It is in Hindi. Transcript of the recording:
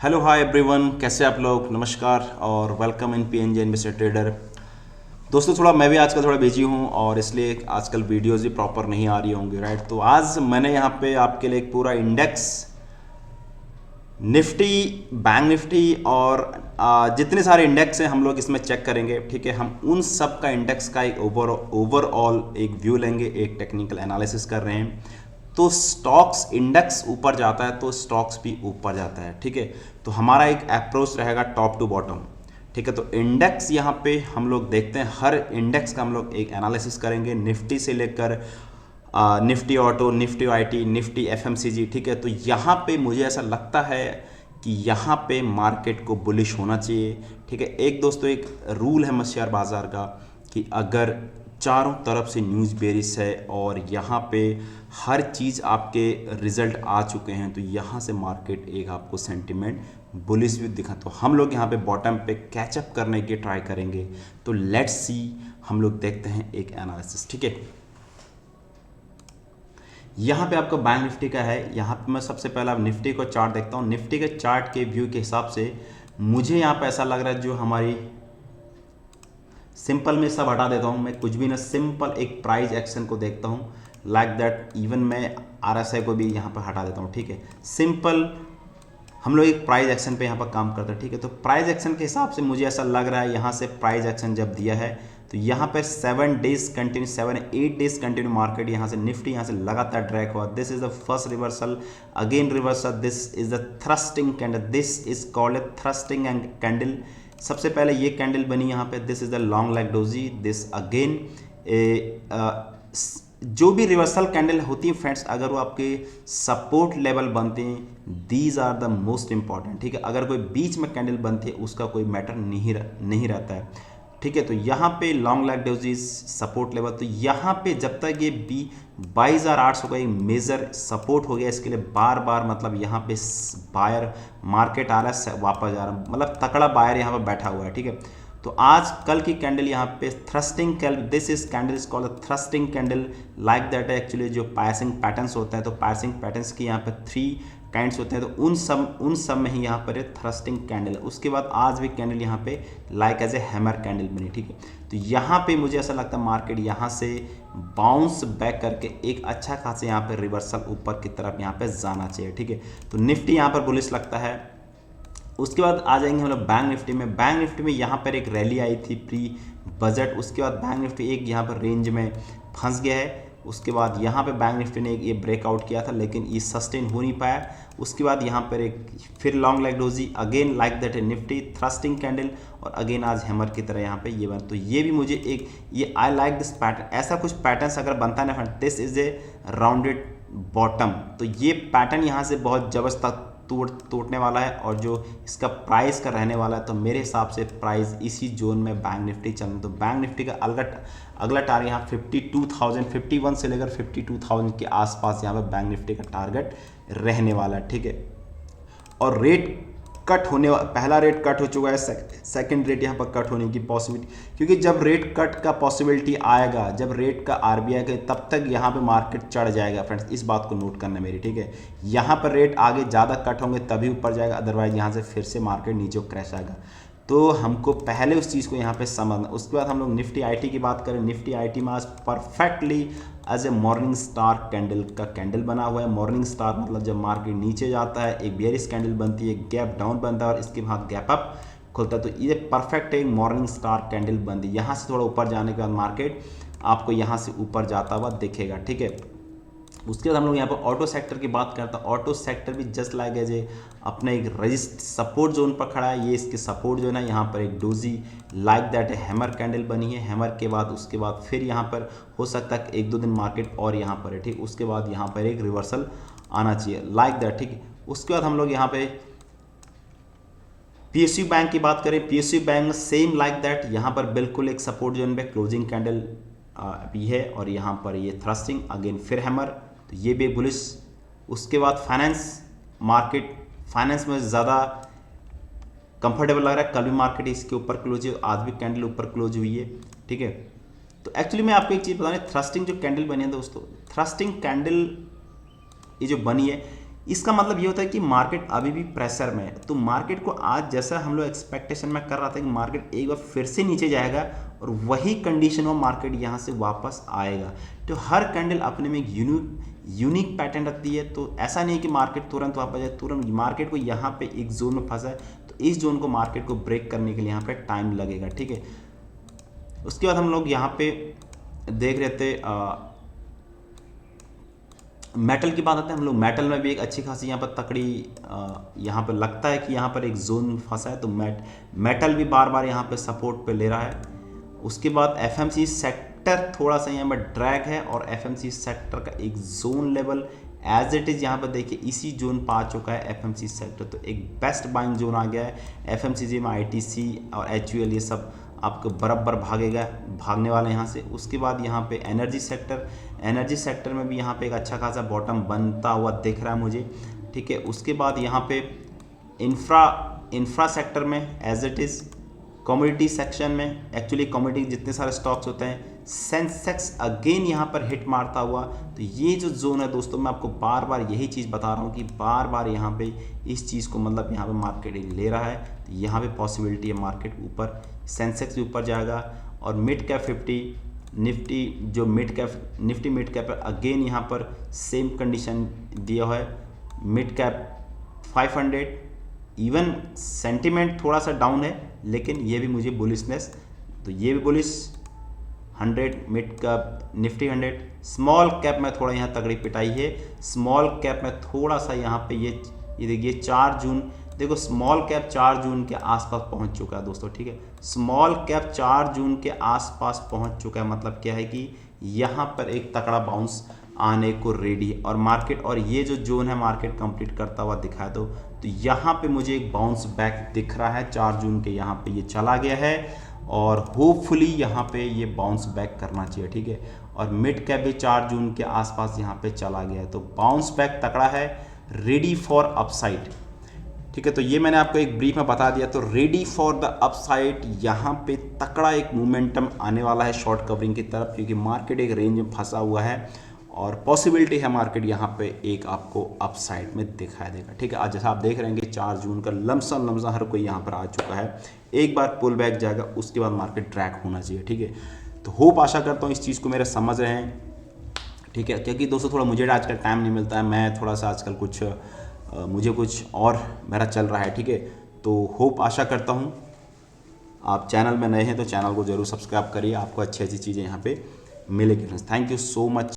हेलो हाय एवरीवन, कैसे आप लोग। नमस्कार और वेलकम इन पीएनजे इन्वेस्टर ट्रेडर। दोस्तों थोड़ा मैं भी आजकल थोड़ा बिजी हूँ और इसलिए आजकल वीडियोस भी प्रॉपर नहीं आ रही होंगी, राइट। तो आज मैंने यहाँ पे आपके लिए एक पूरा इंडेक्स निफ्टी, बैंक निफ्टी और जितने सारे इंडेक्स हैं हम लोग इसमें चेक करेंगे, ठीक है। हम उन सब का इंडेक्स का एक ओवरऑल एक व्यू लेंगे, एक टेक्निकल एनालिसिस कर रहे हैं। तो स्टॉक्स इंडेक्स ऊपर जाता है तो स्टॉक्स भी ऊपर जाता है, ठीक है। तो हमारा एक अप्रोच रहेगा टॉप टू बॉटम, ठीक है। तो इंडेक्स यहाँ पे हम लोग देखते हैं, हर इंडेक्स का हम लोग एक एनालिसिस करेंगे, निफ्टी से लेकर Nifty auto, Nifty IT, Nifty FMCG, ठीक है। तो यहाँ पे मुझे ऐसा लगता है कि यहाँ पे मार्केट को बुलिश होना चाहिए, ठीक है। एक दोस्तों एक रूल है शेयर बाज़ार का कि अगर चारों तरफ से न्यूज़ बेरिश है और यहाँ पे हर चीज़ आपके रिजल्ट आ चुके हैं तो यहाँ से मार्केट एक आपको सेंटिमेंट बुलिश भी दिखा। तो हम लोग यहाँ पे बॉटम पे कैचअप करने की ट्राई करेंगे। तो लेट्स सी, हम लोग देखते हैं एक एनालिसिस, ठीक है। यहाँ पे आपको बैंक निफ्टी का है। यहाँ पे मैं सबसे पहला निफ्टी को चार्ट देखता हूँ। निफ्टी के चार्ट के व्यू के हिसाब से मुझे यहाँ पे ऐसा लग रहा है जो हमारी सिंपल में सब हटा देता हूँ मैं, कुछ भी ना, सिंपल एक प्राइस एक्शन को देखता हूँ लाइक दैट। इवन मैं आरएसआई को भी यहाँ पर हटा देता हूँ, ठीक है। सिंपल हम लोग एक प्राइस एक्शन पे यहाँ पर काम करते हैं, ठीक है। तो प्राइस एक्शन के हिसाब से मुझे ऐसा लग रहा है यहाँ से प्राइस एक्शन जब दिया है तो यहाँ पर 7 days continue, 7-8 days continue market यहाँ से निफ्टी यहाँ से लगातार ड्रैग हुआ। This is the first reversal, again reversal, this is the thrusting candle, this is called a thrusting and candle. सबसे पहले ये कैंडल बनी यहाँ पे, this is the long leg doji, this again जो भी रिवर्सल कैंडल होती है फ्रेंड्स, अगर वो आपके सपोर्ट लेवल बनते हैं, these are the most important, ठीक है। अगर कोई बीच में कैंडल बनती है उसका कोई मैटर नहीं रहता है, ठीक है। तो यहाँ पे long leg doji support level, तो यहाँ पे जब तक ये 22,800 का एक मेजर सपोर्ट हो गया, इसके लिए बार बार मतलब यहाँ पे बायर मार्केट आ रहा है, वापस जा रहा है, मतलब तकड़ा बायर यहाँ पे बैठा हुआ है, ठीक है। तो आज कल की कैंडल यहाँ पे thrusting candle, this is candle is called thrusting candle like that है। एक्चुअली जो पासिंग पैटर्न्स होता है तो पासिंग पैटर्न्स की यहाँ पे 3 काइंड्स होते हैं, तो उन सब में ही यहाँ पर थ्रस्टिंग कैंडल। उसके बाद आज भी कैंडल यहाँ पे like as a hammer candle बनी, ठीक है। तो यहाँ पे मुझे ऐसा लगता है मार्केट यहाँ से बाउंस बैक करके एक अच्छा खासा यहाँ पे रिवर्सल ऊपर की तरफ यहाँ पे जाना चाहिए, ठीक है। तो निफ्टी यहाँ पर बुलिश लगता है। उसके बाद आ जाएंगे हम लोग बैंक निफ्टी में। बैंक निफ्टी में यहाँ पर एक रैली आई थी प्री बजट, उसके बाद बैंक निफ्टी एक यहाँ पर रेंज में फंस गया है। उसके बाद यहाँ पे बैंक निफ्टी ने ये ब्रेकआउट किया था लेकिन ये सस्टेन हो नहीं पाया। उसके बाद यहाँ पर एक फिर long leg doji, again like that है निफ्टी थ्रस्टिंग कैंडल, और अगेन आज हैमर की तरह यहाँ पे ये बन। तो ये भी मुझे एक ये आई लाइक दिस पैटर्न, ऐसा कुछ पैटर्न्स अगर बनता है ना, this is a rounded bottom, तो ये पैटर्न यहाँ से बहुत जबरदस्त तोड़ने वाला है और जो इसका प्राइस का रहने वाला है। तो मेरे हिसाब से प्राइस इसी जोन में बैंक निफ्टी चल, तो बैंक निफ्टी का अगला टारगेट यहाँ 52,000, 51 से लेकर 52,000 के आसपास यहाँ पे बैंक निफ्टी का टारगेट रहने वाला है, ठीक है। और रेट कट होने, पहला रेट कट हो चुका है, सेकंड रेट यहाँ पर कट होने की पॉसिबिलिटी, क्योंकि जब रेट कट का पॉसिबिलिटी आएगा, जब रेट का आरबीआई का, तब तक यहाँ पे मार्केट चढ़ जाएगा फ्रेंड्स, इस बात को नोट करना मेरी, ठीक है। यहाँ पर रेट आगे ज़्यादा कट होंगे तभी ऊपर जाएगा, अदरवाइज यहाँ से फिर से मार्केट नीचे क्रैश आएगा। तो हमको पहले उस चीज़ को यहाँ पे समझना। उसके बाद हम लोग निफ्टी आईटी की बात करें। निफ्टी आईटी में आज perfectly as a morning star candle का कैंडल बना हुआ है। मॉर्निंग स्टार मतलब जब मार्केट नीचे जाता है एक बेयरिश कैंडल बनती है, गैप डाउन बनता है और इसके बाद गैप अप खुलता है, तो ये परफेक्ट एक मॉर्निंग स्टार कैंडल बनती है। यहाँ से थोड़ा ऊपर जाने के बाद मार्केट आपको यहाँ से ऊपर जाता हुआ दिखेगा, ठीक है। उसके बाद हम लोग यहाँ पर ऑटो सेक्टर की बात करते हैं। ऑटो सेक्टर भी जस्ट लाइक एज ए अपना एक रजिस्ट सपोर्ट जोन पर खड़ा है। ये इसके सपोर्ट जोन है, यहाँ पर एक डोजी लाइक दैट है हैमर कैंडल बनी है। हैमर के बाद उसके बाद फिर यहाँ पर हो सकता है 1-2 दिन मार्केट और यहाँ पर है, ठीक। उसके बाद यहाँ पर एक रिवर्सल आना चाहिए लाइक दैट, ठीक है। उसके बाद हम लोग यहाँ पे पीएसयू बैंक की बात करें। PSU bank same like that, यहाँ पर बिल्कुल एक सपोर्ट जोन पे क्लोजिंग कैंडल भी है और यहाँ पर ये थ्रस्टिंग, अगेन फिर हैमर, तो ये भी बुलिश। उसके बाद फाइनेंस मार्केट, फाइनेंस में ज़्यादा कंफर्टेबल लग रहा है। कल भी मार्केट इसके ऊपर क्लोज है, आज भी कैंडल ऊपर क्लोज हुई है, ठीक है। तो एक्चुअली मैं आपको एक चीज़ बताऊँ, थ्रस्टिंग जो कैंडल बनी है दोस्तों, थ्रस्टिंग कैंडल ये जो बनी है, इसका मतलब ये होता है कि मार्केट अभी भी प्रेशर में है। तो मार्केट को आज जैसा हम लोग एक्सपेक्टेशन में कर रहा था कि मार्केट एक बार फिर से नीचे जाएगा और वही कंडीशन में मार्केट यहाँ से वापस आएगा। तो हर कैंडल अपने में एक यूनिक पैटर्न रखती है। तो ऐसा नहीं कि मार्केट तुरंत वापस जाए, तुरंत मार्केट को यहाँ पे एक जोन में फंसा है तो इस जोन को मार्केट को ब्रेक करने के लिए यहाँ पे टाइम लगेगा, ठीक है। उसके बाद हम लोग यहाँ पे देख रहे थे मेटल की बात आते हैं। हम लोग मेटल में भी एक अच्छी खासी यहाँ पर तकड़ी यहाँ पर लगता है कि यहाँ पर एक जोन फंसा है। तो मेटल भी बार बार यहाँ पे सपोर्ट पे ले रहा है। उसके बाद एफएमसी सेक्टर थोड़ा सा यहाँ पर ड्रैग है और एफएमसी सेक्टर का एक zone level as it is यहाँ पर देखिए इसी जोन पर आ चुका है एफएमसी सेक्टर। तो एक बेस्ट बाइंग जोन आ गया है। एफएमसीजी में आईटीसी और एचयूएल ये सब आपको बराबर भागने वाले यहाँ से। उसके बाद यहाँ पे एनर्जी सेक्टर में भी यहाँ पे एक अच्छा खासा बॉटम बनता हुआ दिख रहा है मुझे, ठीक है। उसके बाद यहाँ पे इंफ्रा सेक्टर में as it is commodity section में एक्चुअली कमोडिटी जितने सारे स्टॉक्स होते हैं सेंसेक्स अगेन यहाँ पर हिट मारता हुआ। तो ये जो जोन है दोस्तों मैं आपको बार बार यही चीज़ बता रहा हूँ कि बार बार यहाँ पे इस चीज़ को मतलब यहाँ पे मार्केट ले रहा है। तो यहाँ पे पॉसिबिलिटी है मार्केट ऊपर, सेंसेक्स भी ऊपर जाएगा। और मिड कैप 50 निफ्टी जो निफ्टी मिड कैप है अगेन यहाँ पर सेम कंडीशन दिया हुआ है। मिड कैप 500 इवन सेंटिमेंट थोड़ा सा डाउन है लेकिन ये भी मुझे बुलिशनेस, तो ये भी bullish 100 mid cap Nifty 100। Small cap में थोड़ा यहाँ तगड़ी पिटाई है। स्मॉल कैप में थोड़ा सा यहाँ पे ये देखिए 4 जून, देखो स्मॉल कैप 4 जून के आसपास पहुँच चुका है दोस्तों, ठीक है। स्मॉल कैप 4 जून के आसपास पहुँच चुका है, मतलब क्या है कि यहाँ पर एक तगड़ा बाउंस आने को रेडी है। और मार्केट और ये जो जोन है मार्केट कंप्लीट करता हुआ दिखा दो। तो यहाँ पे मुझे एक बाउंस बैक दिख रहा है 4 जून के, यहाँ पे ये चला गया है और होपफुली यहाँ पे ये बाउंस बैक करना चाहिए, ठीक है। और मिड कैप भी 4 जून के आसपास यहाँ पे चला गया है। तो बाउंस बैक तगड़ा है, रेडी फॉर अपसाइड, ठीक है। तो ये मैंने आपको एक ब्रीफ में बता दिया। तो रेडी फॉर द अपसाइड, यहाँ पे तकड़ा एक मोमेंटम आने वाला है शॉर्ट कवरिंग की तरफ, क्योंकि मार्केट एक रेंज में फंसा हुआ है और पॉसिबिलिटी है मार्केट यहाँ पे एक आपको अपसाइड में दिखाई देगा, ठीक है। आज जैसा आप देख रहे हैं कि 4 जून का लमसम हर कोई यहाँ पर आ चुका है। एक बार पुल बैक जाएगा उसके बाद मार्केट ट्रैक होना चाहिए, ठीक है। तो होप आशा करता हूँ इस चीज़ को मेरे समझ रहे हैं, ठीक है। क्योंकि दोस्तों थोड़ा मुझे आजकल टाइम नहीं मिलता है, मैं थोड़ा सा आजकल मुझे कुछ और मेरा चल रहा है, ठीक है। तो होप आशा करता हूँ आप चैनल में नए हैं तो चैनल को जरूर सब्सक्राइब करिए, आपको अच्छी अच्छी चीज़ें यहाँ पे मिलेगी friends. Thank you so much.